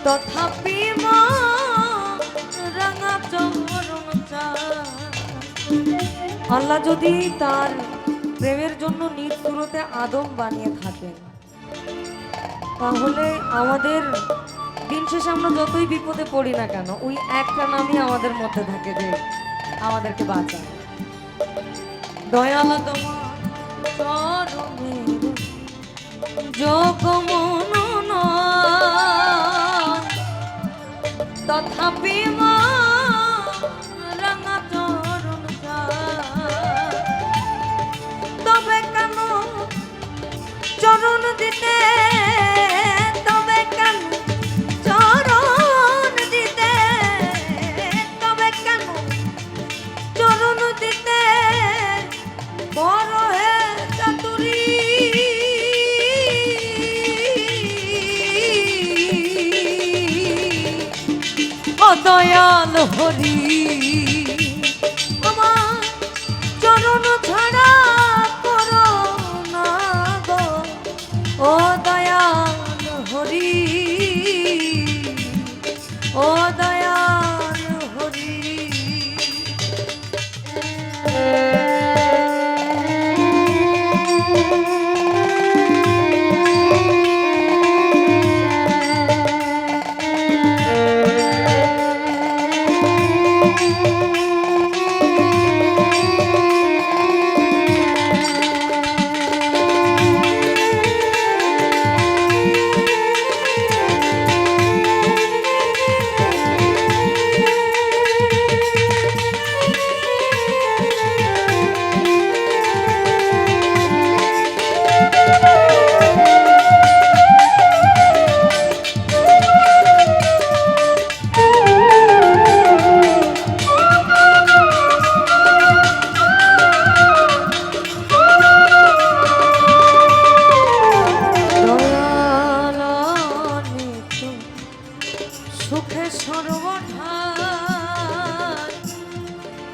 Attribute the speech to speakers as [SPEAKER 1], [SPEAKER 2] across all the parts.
[SPEAKER 1] তথাপি রাঙা চরণ আল্লাহ যদি তার প্রেমের জন্য নিজ সুরতে আদম বানিয়ে থাকেন, তাহলে আমাদের দিন শেষে আমরা যতই বিপদে পড়ি না কেন, ওই একটা নামই আমাদের মধ্যে থাকে যে আমাদেরকে বাঁচায়। দয়াল তোমার চরণের যোগ মনন তথাপি রাঙা চরণ তবে কেন চরণ দিতে, তবে কেন চরণ দিতে, তবে কেন চরণ দিতে বড় হে চাতুরী ও দয়াল হরি আমার চরণ ছাড়া করো না গো ও দয়াল হরি ও দয়াল হরি।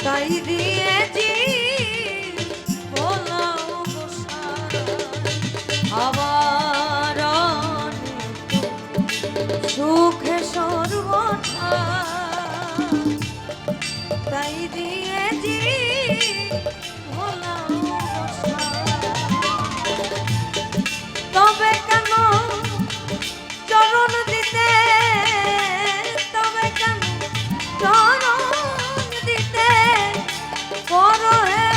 [SPEAKER 1] তাই দিয়েছি আবার সুখে সর্বথা, তাই দিয়েছি তবে কেন চরণ দিতে, তবে কেন চরণ দিতে বড় হে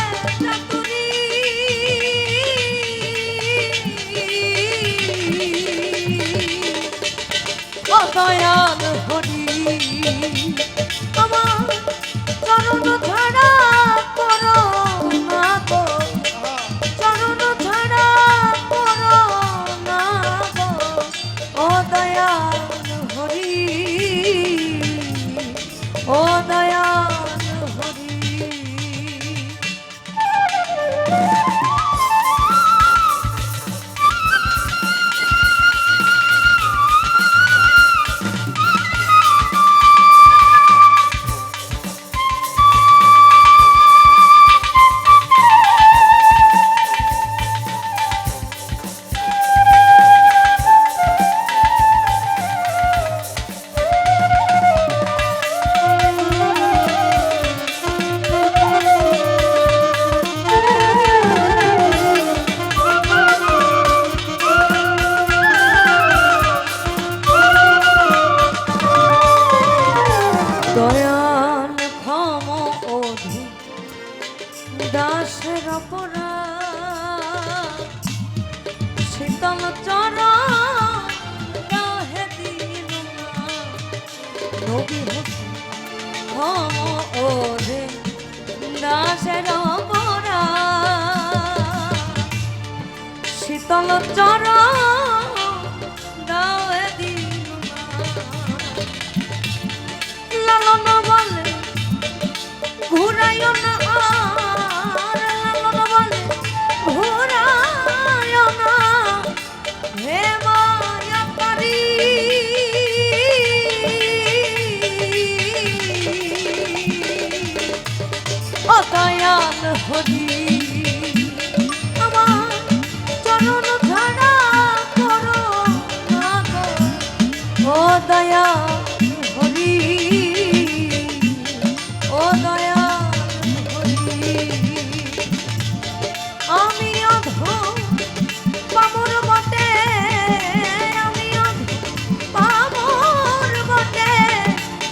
[SPEAKER 1] চাতুরী ও দয়াল হরি আমার চরণ ছাড়া করো না গো, চরণ ছাড়া করো না গো ও দয়াল হরি ও দয়াল হরি। দয়াল ক্ষম অধি দাসের অপরাধ শীতল চরণ গাহে দিল না নবী ক্ষম অধি দাসের অপরাধ শীতল চরণ গাহে দিল না লালন বলে ঘুরাইও না আর, লালন বলে ঘুরাইও না হে মায়াকারী ও দয়াল হরি আমার চরণ ছাড়া হরি, ও দয়া হরি, আমি অধম পামর বটে, আমি অধম পামর বটে,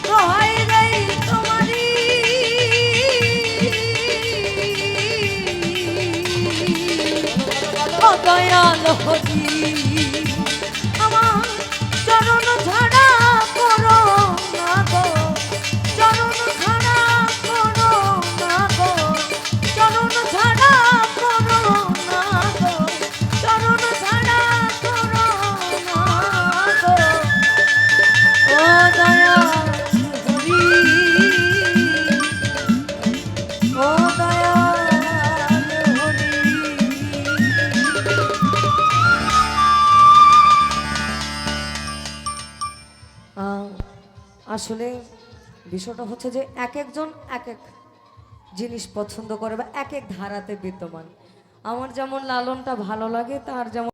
[SPEAKER 1] দোহাই দেই তোমারি, ও দয়াল হরি, আমার চরণ ছাড়া করো না গো, চরণ ছাড়া করো না গো, চরণ ছাড়া করো না গো, চরণ ছাড়া করো না গো, ও দয়াল হরি, ও দয়াল হরি। আসলে বিষয়টা হচ্ছে যে এক একজন এক এক জিনিস পছন্দ করে বা এক এক ধারাতে বিদ্যমান। আমার যেমন লালনটা ভালো লাগে, তার যেমন